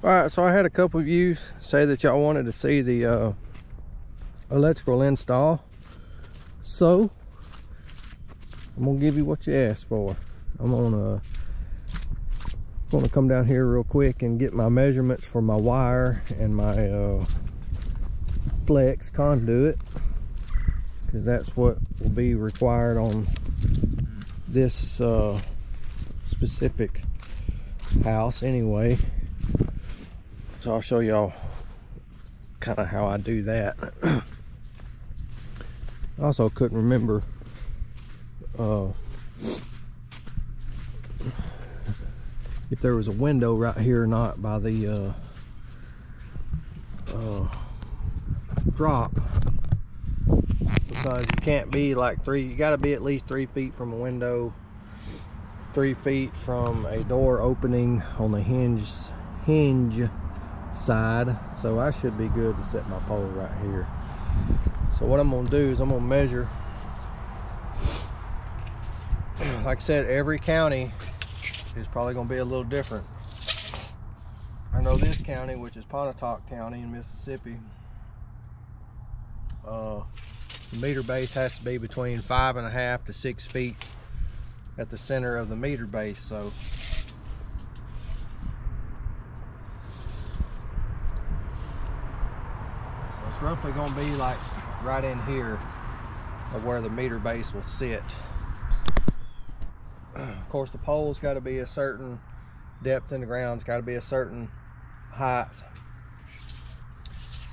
All right, so I had a couple of you say that y'all wanted to see the electrical install, so I'm gonna give you what you asked for. I'm gonna come down here real quick and get my measurements for my wire and my flex conduit, because that's what will be required on this specific house anyway. So I'll show y'all kind of how I do that. I also couldn't remember if there was a window right here or not by the drop, because you can't be like you got to be at least 3 feet from a window, 3 feet from a door opening on the hinge side. So I should be good to set my pole right here. So what I'm gonna do is I'm gonna measure. Like I said, every county is probably gonna be a little different. I know this county, which is Pontotoc County in Mississippi, the meter base has to be between 5.5 to 6 feet at the center of the meter base. So it's roughly going to be like right in here of where the meter base will sit. Of course, the pole's got to be a certain depth in the ground. It's got to be a certain height.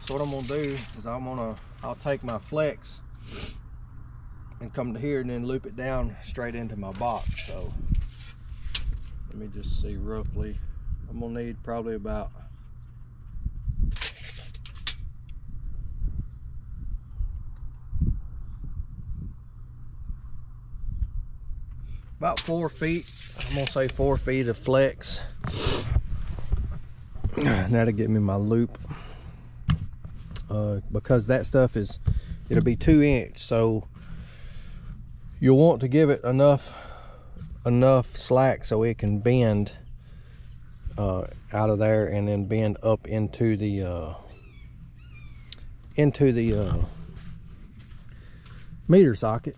So what I'm going to do is I'll take my flex and come to here and then loop it down straight into my box. So let me just see roughly. I'm going to need probably about about 4 feet. I'm gonna say 4 feet of flex. That'll get me my loop. Because that stuff it'll be 2 inch, so you'll want to give it enough slack so it can bend out of there and then bend up into the meter socket.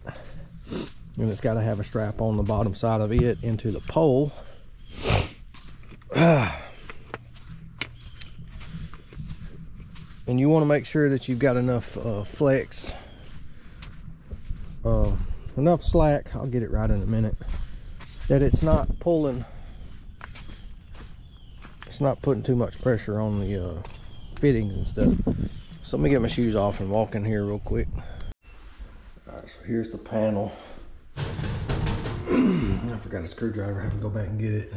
And it's got to have a strap on the bottom side of it into the pole. And you want to make sure that you've got enough flex, enough slack, I'll get it right in a minute, that it's not pulling, it's not putting too much pressure on the fittings and stuff. So let me get my shoes off and walk in here real quick. Alright, so here's the panel. I forgot a screwdriver. I have to go back and get it.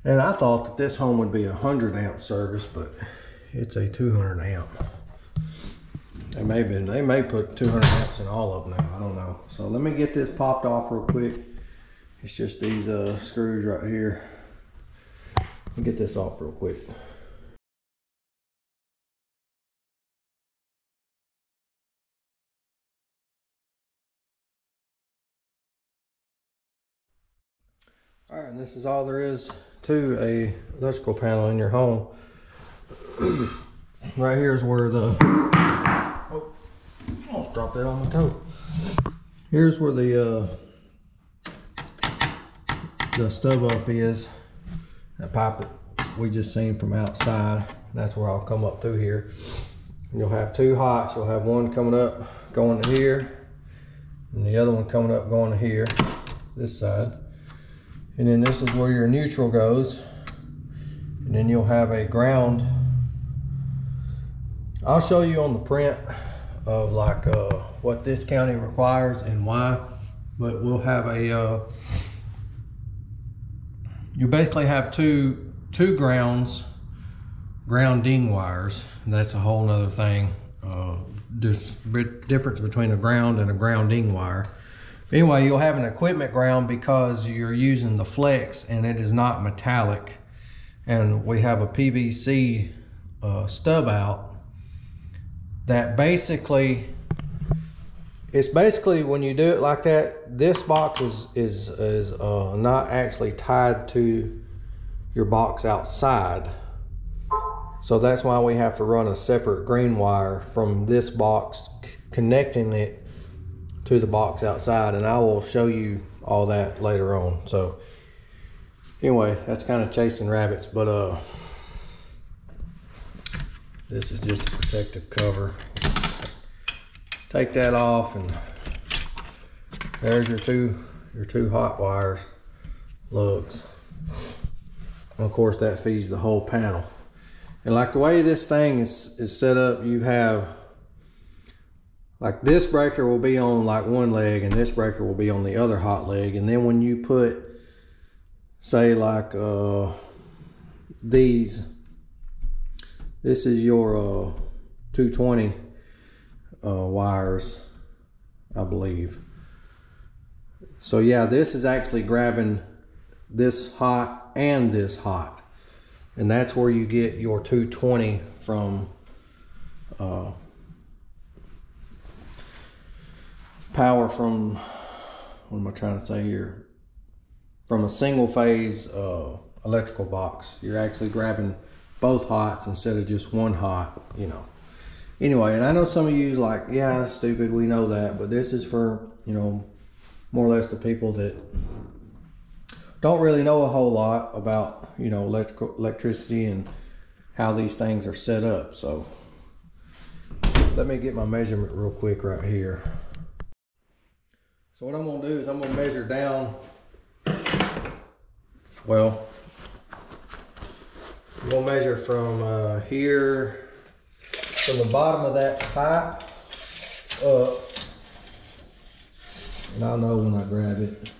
And I thought that this home would be a 100 amp service, but it's a 200 amp. They may put 200 amps in all of them now. I don't know. So let me get this popped off real quick. It's just these screws right here. Let me get this off real quick. All right, and this is all there is to a electrical panel in your home. Right here is where the, oh, almost dropped that on my toe. Here's where the stub up is. That pipe that we just seen from outside. That's where I'll come up through here. And you'll have 2 hots. You'll have one coming up going to here, and the other one coming up going to here, this side. And then this is where your neutral goes. And then you'll have a ground. I'll show you on the print of like what this county requires and why. But we'll have a, you basically have two grounding wires. That's a whole nother thing. Difference between a ground and a grounding wire. Anyway, you'll have an equipment ground because you're using the flex and it is not metallic. And we have a PVC stub out that basically, it's basically when you do it like that, this box is not actually tied to your box outside. So that's why we have to run a separate green wire from this box, connecting it to the box outside, and I will show you all that later on. So anyway, that's kind of chasing rabbits, but this is just a protective cover. Take that off, and there's your two hot wires lugs. And of course that feeds the whole panel. And like the way this thing is set up, you have like this breaker will be on like one leg and this breaker will be on the other hot leg. And then when you put, say like this is your 220 wires, I believe. So yeah, this is actually grabbing this hot and this hot, and that's where you get your 220 from. Power from, what am I trying to say here? From a single phase electrical box. You're actually grabbing both hots instead of just one hot, you know. Anyway, and I know some of you is like, yeah, that's stupid, we know that, but this is for, you know, more or less the people that don't really know a whole lot about, you know, electricity and how these things are set up. So let me get my measurement real quick right here. So what I'm gonna do is I'm gonna measure down, well, I'm gonna measure from here, from the bottom of that pipe up, and I'll know when I grab it.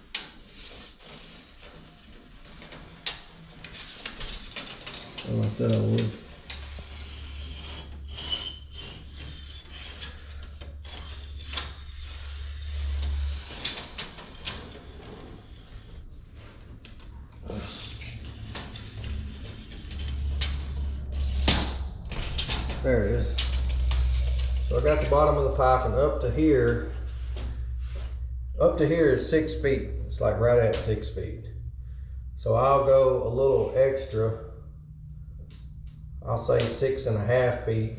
Well, I said I would. There it is. So I got the bottom of the pipe, and up to here is 6 feet. It's like right at 6 feet. So I'll go a little extra. I'll say 6.5 feet.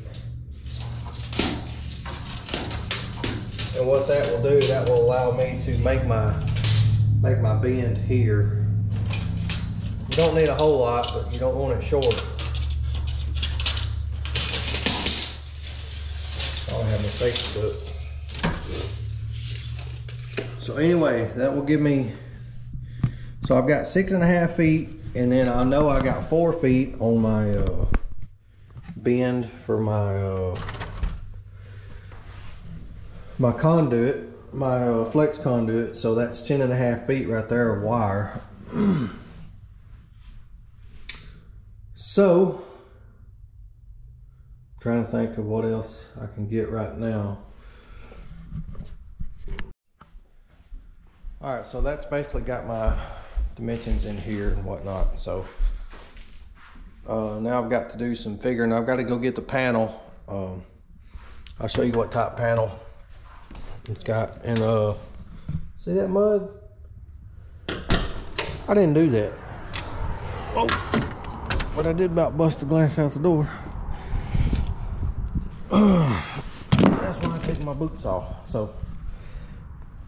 And what that will do, that will allow me to make my bend here. You don't need a whole lot, but you don't want it short. I have my safety book. So anyway, that will give me, so I've got 6.5 feet, and then I know I got 4 feet on my bend for my my conduit, my flex conduit. So that's 10.5 feet right there of wire. So trying to think of what else I can get right now. All right, so that's basically got my dimensions in here and whatnot. So now I've got to do some figuring. I've got to go get the panel. I'll show you what type panel it's got. And see that mud? I didn't do that. Oh, but I did about bust the glass out the door. That's when I take my boots off. So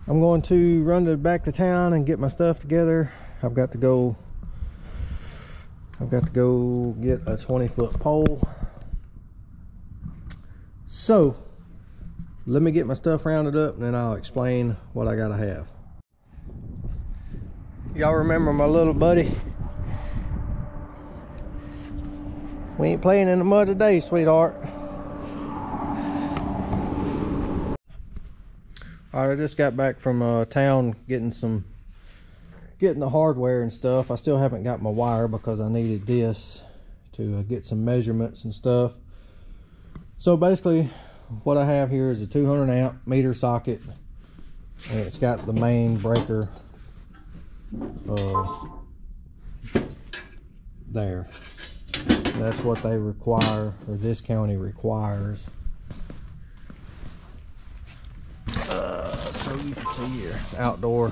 I'm going to run back to town and get my stuff together. I've got to go get a 20-foot pole. So let me get my stuff rounded up, and then I'll explain what I gotta have. Y'all remember my little buddy? We ain't playing in the mud today, sweetheart. Alright, I just got back from town getting the hardware and stuff. I still haven't got my wire because I needed this to get some measurements and stuff. So basically what I have here is a 200 amp meter socket, and it's got the main breaker there. That's what they require, or this county requires. So you can see here, outdoor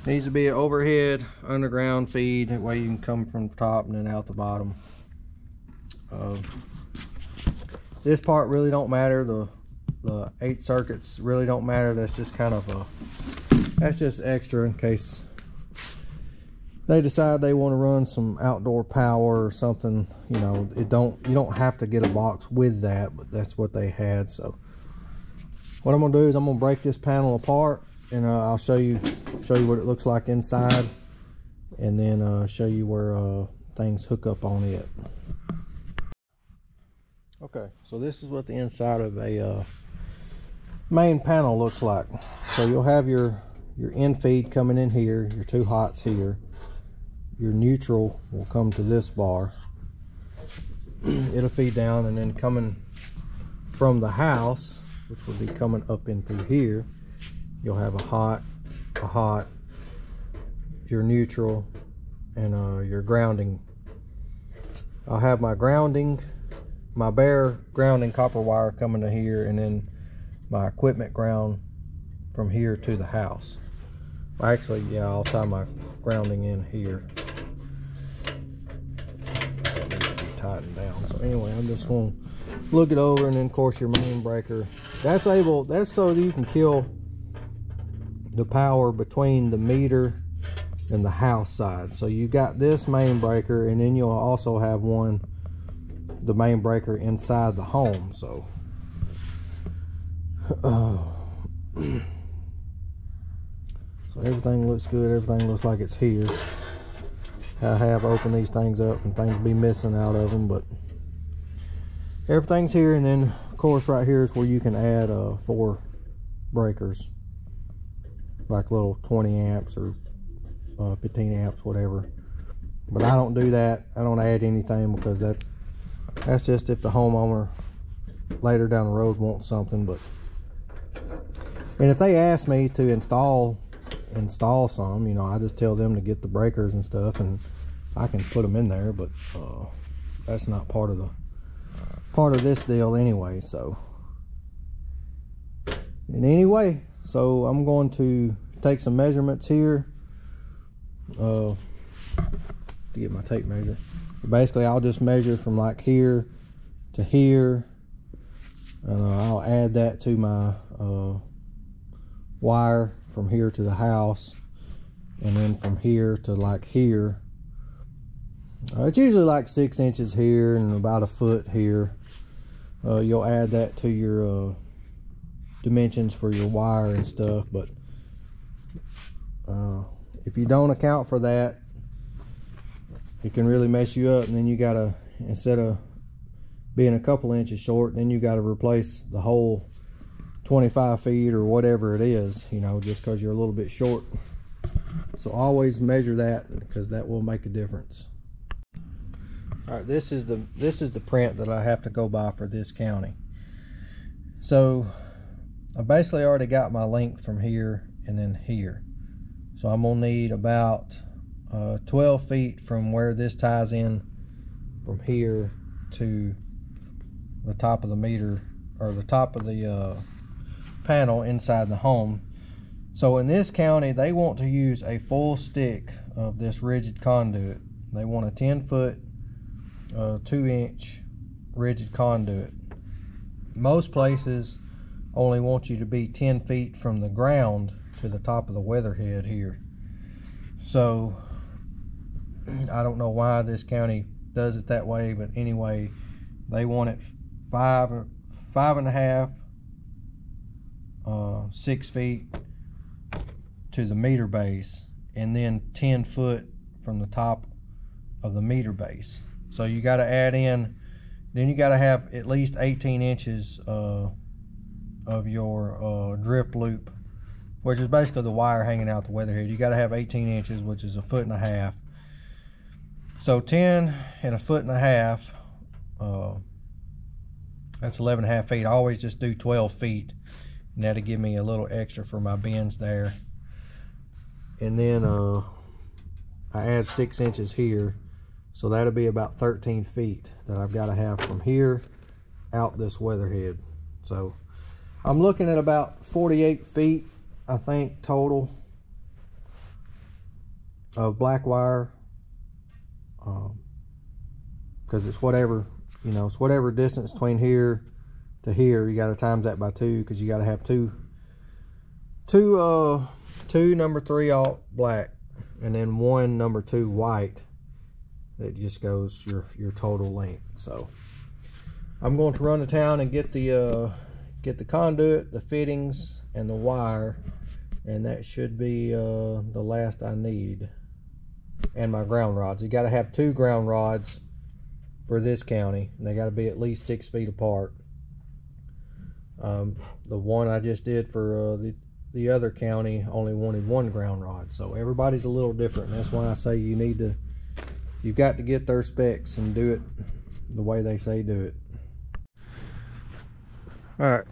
Needs to be an overhead underground feed. That way you can come from the top and then out the bottom. This part really don't matter. The 8 circuits really don't matter. That's just kind of that's just extra in case they decide they want to run some outdoor power or something. You know, you don't have to get a box with that, but that's what they had. So what I'm gonna do is I'm gonna break this panel apart, and I'll show you what it looks like inside, and then show you where things hook up on it. Okay, so this is what the inside of a main panel looks like. So you'll have your in feed coming in here, your 2 hots here. Your neutral will come to this bar. It'll feed down, and then coming from the house, which will be coming up in through here, you'll have a hot, your neutral, and your grounding. I'll have my bare grounding copper wire coming to here, and then my equipment ground from here to the house. Well, actually, yeah, I'll tie my grounding in here. That needs to be tightened down. So anyway, I'm just going to look it over, and then of course your main breaker. That's so that you can kill the power between the meter and the house side. So you got this main breaker, and then you'll also have the main breaker inside the home. So so everything looks good, everything looks like it's here. I have opened these things up and things be missing out of them, but everything's here. And then of course right here is where you can add 4 breakers, like little 20 amps or 15 amps, whatever. But I don't do that. I don't add anything, because that's just if the homeowner later down the road wants something. And if they ask me to install some, you know, I just tell them to get the breakers and stuff, and I can put them in there. But that's not part of this deal anyway. So anyway, so I'm going to take some measurements here to get my tape measure. Basically, I'll just measure from like here to here, and I'll add that to my wire from here to the house, and then from here to like here. It's usually like 6 inches here and about a foot here. You'll add that to your dimensions for your wire and stuff. But if you don't account for that, it can really mess you up, and then you gotta, instead of being a couple inches short, then you gotta replace the whole 25 feet or whatever it is, you know, just because you're a little bit short. So always measure that, because that will make a difference. All right, this is the print that I have to go by for this county. So I basically already got my length from here and then here. So I'm gonna need about 12 feet from where this ties in from here to the top of the meter, or the top of the panel inside the home. So in this county, they want to use a full stick of this rigid conduit. They want a 10-foot 2-inch rigid conduit. Most places only want you to be 10 feet from the ground to the top of the weatherhead here. So I don't know why this county does it that way, but anyway, they want it 5.5, 6 feet to the meter base, and then 10 foot from the top of the meter base. So you got to add in, then you got to have at least 18 inches of your drip loop, which is basically the wire hanging out the weatherhead. You got to have 18 inches, which is 1.5 feet. So 10 and 1.5 feet, that's 11.5 feet. I always just do 12 feet, and that'll give me a little extra for my bends there. And then I add 6 inches here, so that'll be about 13 feet that I've got to have from here out this weatherhead. So I'm looking at about 48 feet, I think, total. of black wire, because it's whatever, you know, it's whatever distance between here to here. You got to times that by 2, because you got to have two number 3 aught black, and then 1 number 2 white. That just goes your total length. So I'm going to run to town and get the conduit, the fittings, and the wire, and that should be the last I need. And my ground rods. You got to have 2 ground rods for this county, and they got to be at least 6 feet apart. The one I just did for the other county only wanted 1 ground rod, so everybody's a little different. That's why I say you've got to get their specs and do it the way they say do it. Alright,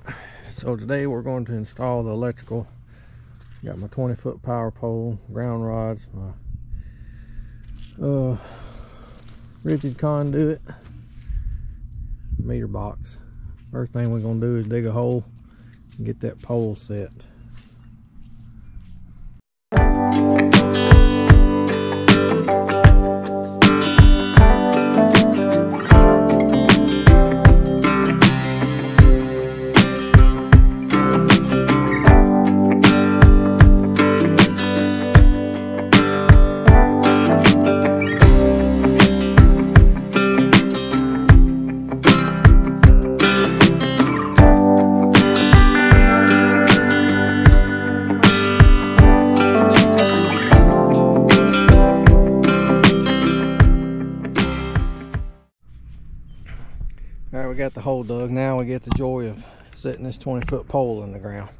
so today we're going to install the electrical. Got my 20-foot power pole, ground rods, my rigid conduit, meter box. First thing we're going to do is dig a hole and get that pole set. Alright, we got the hole dug. Now we get the joy of setting this 20-foot pole in the ground.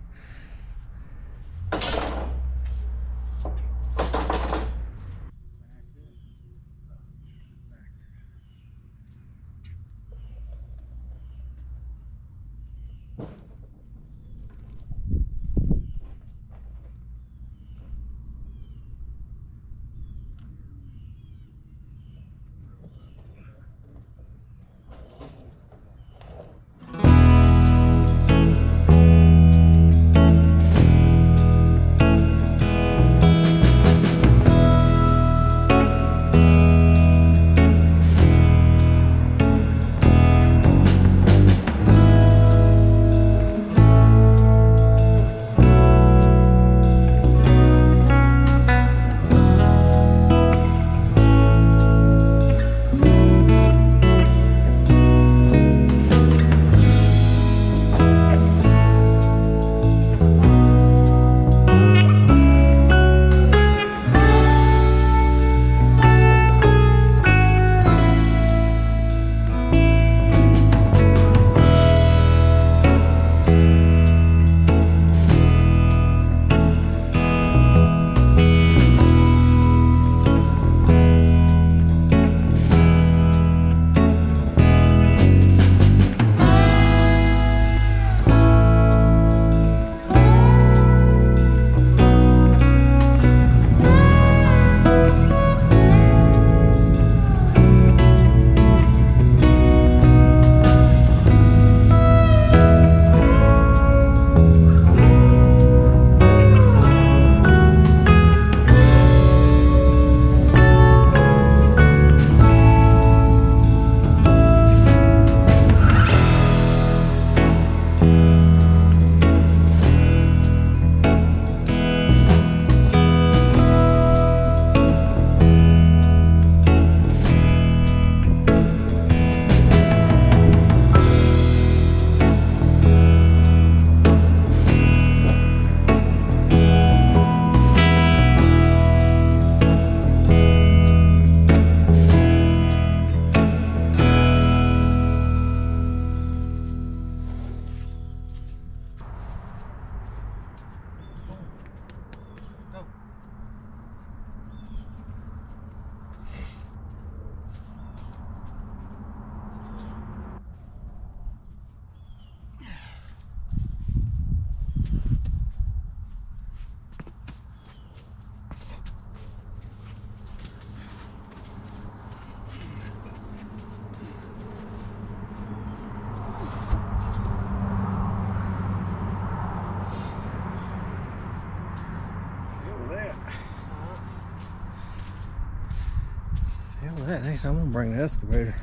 Alright, next I'm gonna bring the excavator.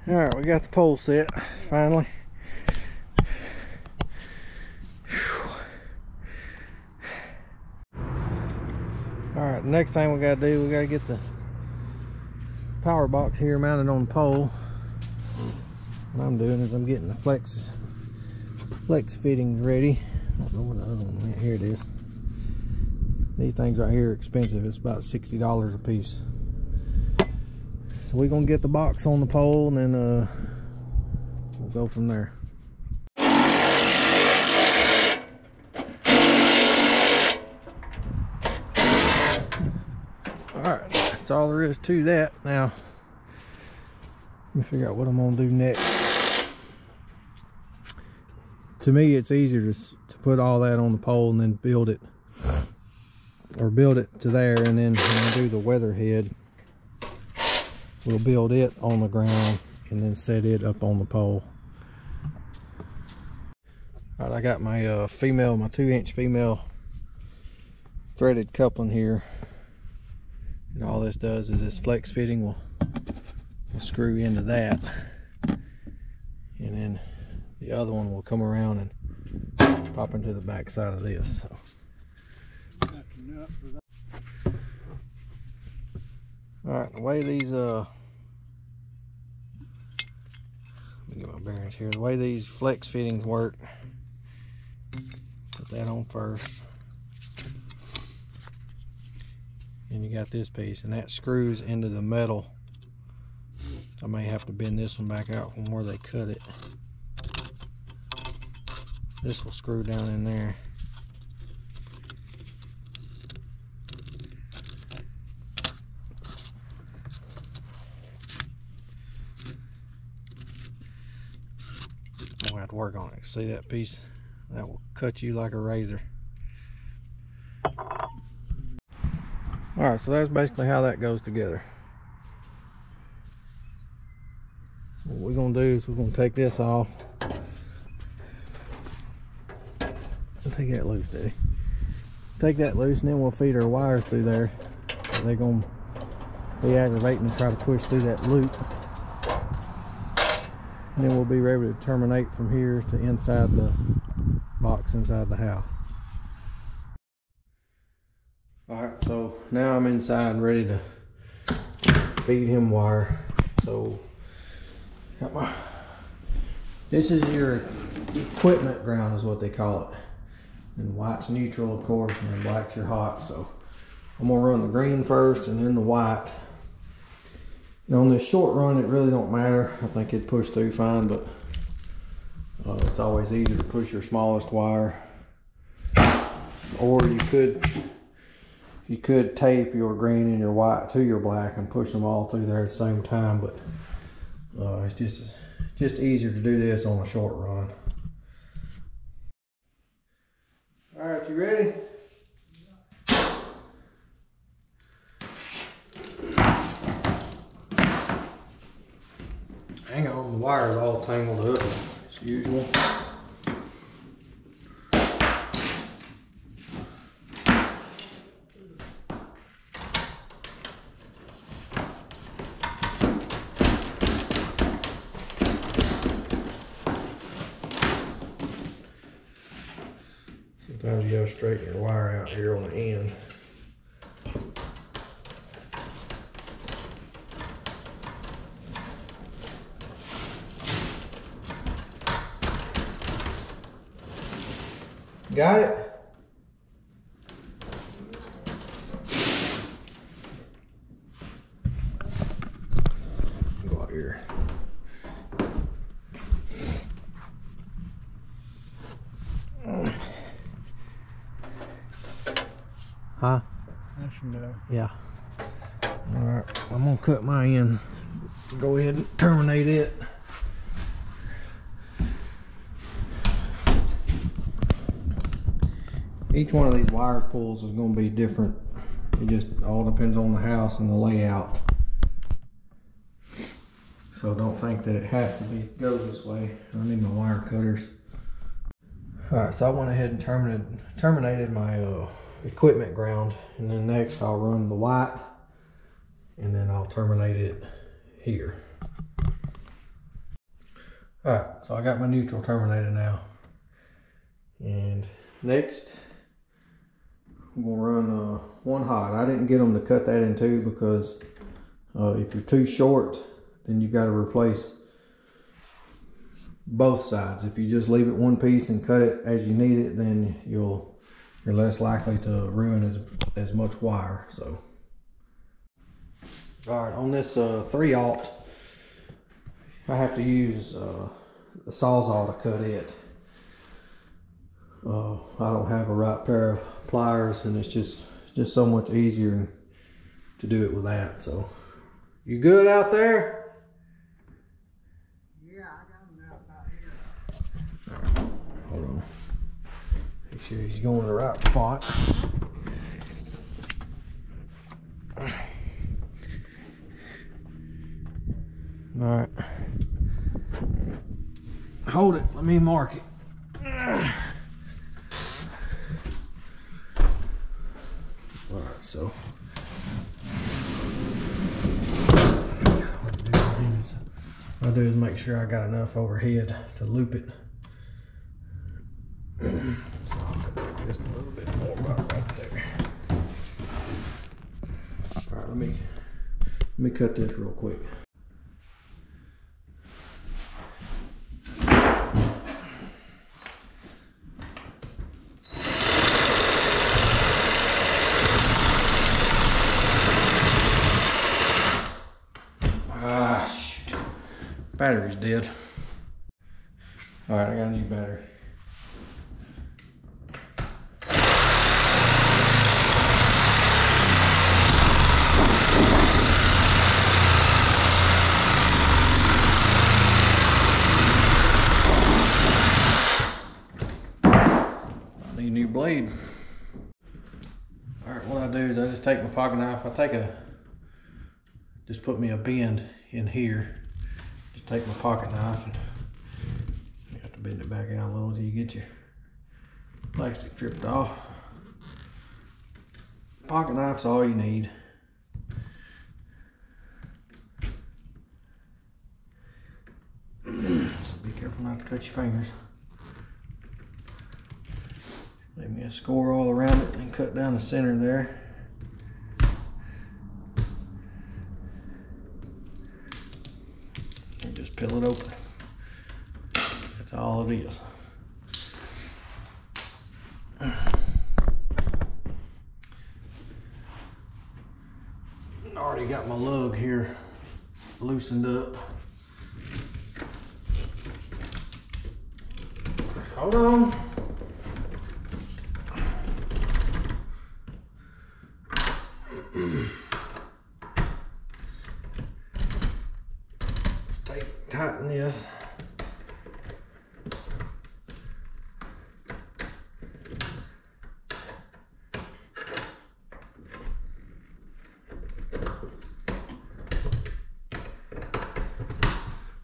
Alright, we got the pole set finally. Alright, next thing we gotta do, we gotta get the power box here mounted on the pole. What I'm doing is I'm getting the flex fittings ready. I don't know where the other one went. Here it is. These things right here are expensive. It's about $60 a piece. So we're gonna get the box on the pole and then we'll go from there. Alright, that's all there is to that. Now, let me figure out what I'm gonna do next. To me, it's easier to put all that on the pole and then build it, or build it to there, and then when I do the weather head, we'll build it on the ground and then set it up on the pole. Alright, I got my my 2-inch female threaded coupling here. And all this does is this flex fitting will screw into that, and then the other one will come around and pop into the back side of this. So. Alright, the way these let me get my bearings here. The way these flex fittings work, put that on first. And you got this piece, and that screws into the metal. I may have to bend this one back out from where they cut it. This will screw down in there. I'm gonna have to work on it. See that piece? That will cut you like a razor. Alright, so that's basically how that goes together. What we're going to do is we're going to take this off. I'll take that loose, Daddy. Take that loose, and then we'll feed our wires through there. They're going to be aggravating to try to push through that loop. And then we'll be able to terminate from here to inside the box inside the house. Alright, so now I'm inside ready to feed him wire. So got my, this is your equipment ground is what they call it. And white's neutral, of course, and then black's your hot. So I'm gonna run the green first and then the white. Now on this short run, it really don't matter. I think it'd push through fine, but it's always easier to push your smallest wire. Or you could tape your green and your white to your black and push them all through there at the same time, but it's just easier to do this on a short run. Alright, you ready? Hang on, the wire's all tangled up as usual. Sometimes you gotta straighten your wire out here on the end. Got it? Go out here. Huh? Yeah. Alright, I'm gonna cut my end. Go ahead and terminate it. Each one of these wire pulls is going to be different. It just all depends on the house and the layout. So don't think that it has to go this way. I need my wire cutters. Alright, so I went ahead and terminated my equipment ground, and then next I'll run the white, and then I'll terminate it here. Alright, so I got my neutral terminated now. And next, I'm gonna run one hot. I didn't get them to cut that in two because if you're too short, then you've got to replace both sides. If you just leave it one piece and cut it as you need it, then you're less likely to ruin as much wire. So, all right, on this 3/0, I have to use the Sawzall to cut it. I don't have a right pair of pliers, and it's just so much easier to do it with that. So, you good out there? Hold on. Make sure he's going to the right spot. Alright. Hold it. Let me mark it. Alright, so. What I do is make sure I got enough overhead to loop it. So I'll cut just a little bit more about right there. Alright, let me cut this real quick. Ah, shoot. Battery's dead. Alright, I got a new battery. New blade. All right, what I do is I just take my pocket knife. Just put me a bend in here. Just take my pocket knife and you have to bend it back out a little so you get your plastic stripped off. Pocket knife's all you need. So be careful not to cut your fingers. Leave me a score all around it and cut down the center there. And just peel it open. That's all it is. I already got my lug here loosened up. Hold on. Tighten this.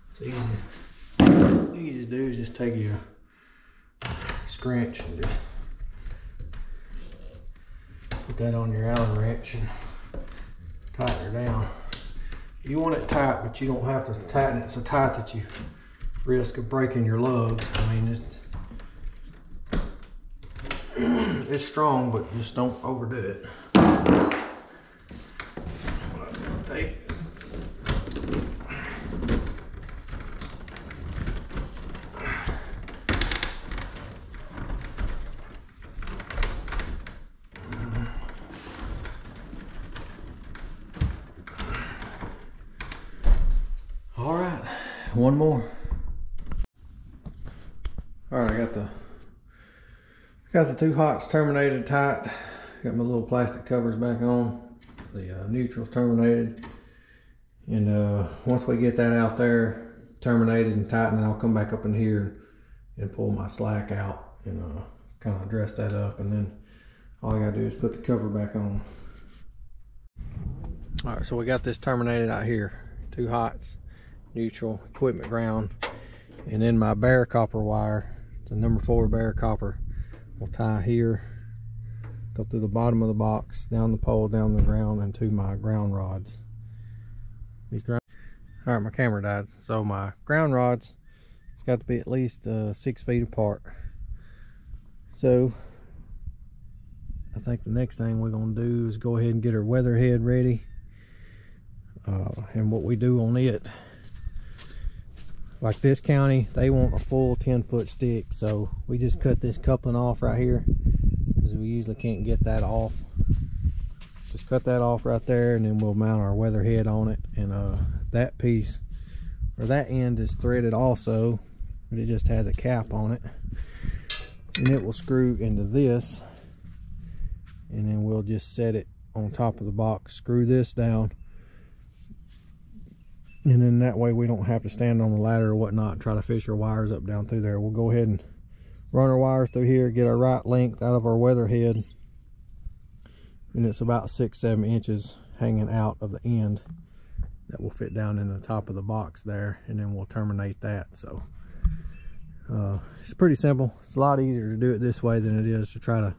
It's easy. Easy to do is just take your scrunch and just put that on your Allen wrench and tighten her down. You want it tight, but you don't have to tighten it so tight that you risk of breaking your lugs. I mean, it's strong, but just don't overdo it. Tape. All right, one more. All right, I got the two hots terminated tight. Got my little plastic covers back on. The neutral's terminated. And once we get that out there terminated and tightened, I'll come back up in here and pull my slack out and kind of dress that up. And then all I gotta do is put the cover back on. All right, so we got this terminated out here. Two hots, neutral, equipment ground, and then my bare copper wire. It's a number 4 bare copper. We'll tie here go through the bottom of the box, down the pole, down the ground, and to my ground rods. All right, my camera died. So my ground rods, it's got to be at least 6 feet apart. So I think the next thing we're gonna do is go ahead and get our weather head ready. And what we do on it, like this county, they want a full 10-foot stick, so we just cut this coupling off right here because we usually can't get that off. Just cut that off right there, and then we'll mount our weather head on it. And that piece, or that end, is threaded also, but it just has a cap on it, and it will screw into this, and then we'll just set it on top of the box, screw this down, and then that way we don't have to stand on the ladder or whatnot and try to fish our wires up down through there. We'll go ahead and run our wires through here, get our right length out of our weather head, and it's about 6-7 inches hanging out of the end that will fit down in the top of the box there, and then we'll terminate that. So it's pretty simple. It's a lot easier to do it this way than it is to try to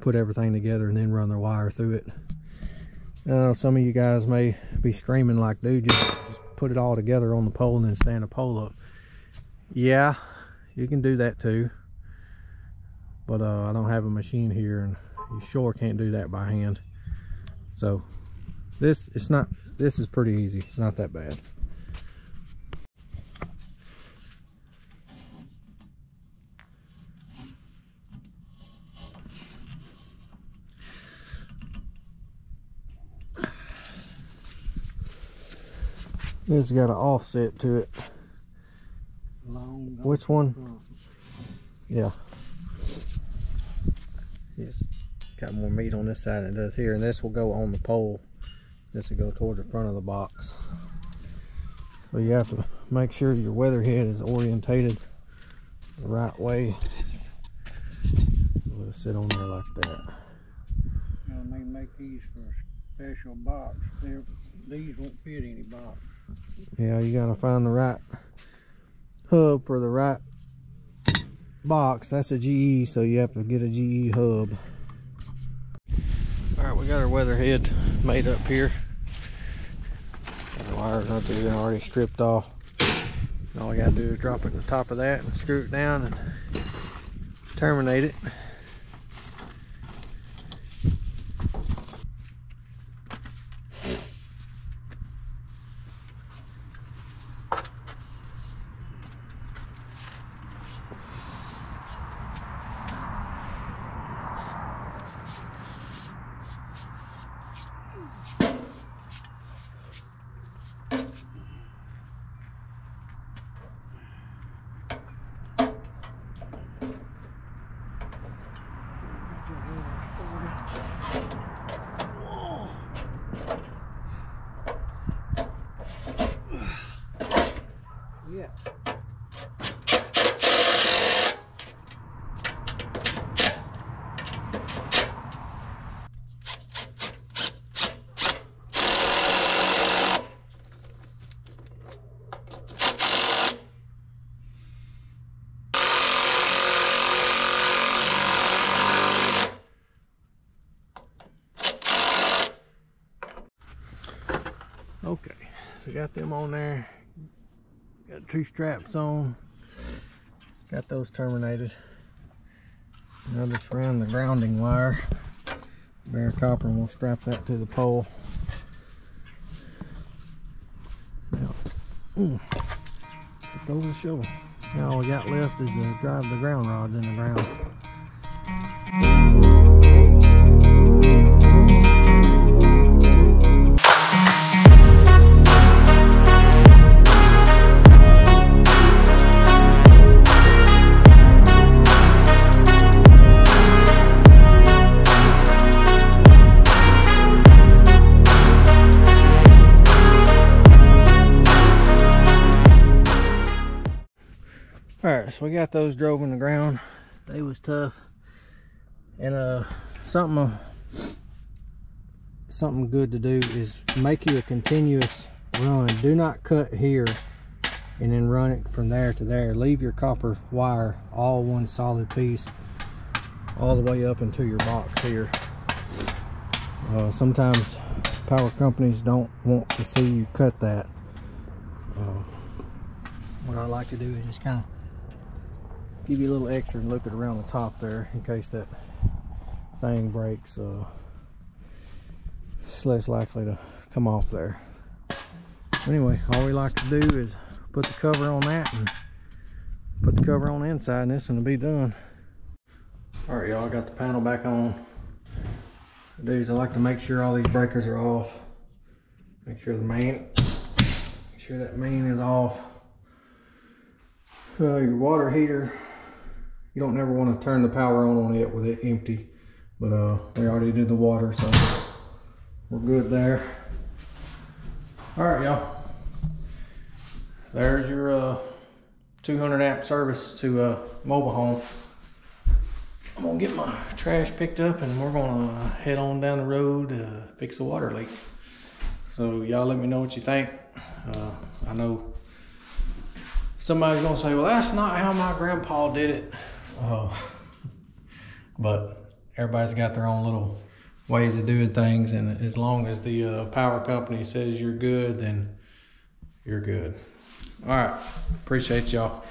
put everything together and then run the wire through it. I know some of you guys may be screaming like, dude, just put it all together on the pole and then stand the pole up. Yeah, you can do that too, but I don't have a machine here, and you sure can't do that by hand. So this is pretty easy. It's not that bad. It's got an offset to it. Which one? Yeah. It's got more meat on this side than it does here, and this will go on the pole. This will go towards the front of the box. So you have to make sure your weather head is orientated the right way. It'll sit on there like that. They make these for a special box. These won't fit any box. Yeah, you gotta find the right hub for the right box. That's a GE, so you have to get a GE hub. Alright, we got our weather head made up here. Got the wires up there already stripped off. And all we gotta do is drop it on the top of that and screw it down and terminate it. Yeah. Okay, so got them on there. Got 2 straps on. Got those terminated. Now just ran the grounding wire. Bare copper, and we'll strap that to the pole. Now, flip over the shovel. Now all we got left is to drive the ground rods in the ground. Alright, so we got those drove in the ground. They was tough. And something good to do is make you a continuous run. Do not cut here and then run it from there to there. Leave your copper wire all one solid piece. all the way up into your box here. Sometimes power companies don't want to see you cut that. What I like to do is just kind of give you a little extra and loop it around the top there in case that thing breaks. It's less likely to come off there. Anyway, all we like to do is put the cover on that and put the cover on the inside, and this one will be done. All right, y'all, I got the panel back on. Dudes, I like to make sure all these breakers are off. Make sure that main is off. Your water heater, you don't never want to turn the power on it with it empty, but we already did the water, so we're good there. All right, y'all, there's your 200 amp service to a mobile home. I'm gonna get my trash picked up and we're gonna head on down the road to fix the water leak. So y'all let me know what you think. I know somebody's gonna say, well, that's not how my grandpa did it. But everybody's got their own little ways of doing things, and as long as the power company says you're good, then you're good. All right, appreciate y'all.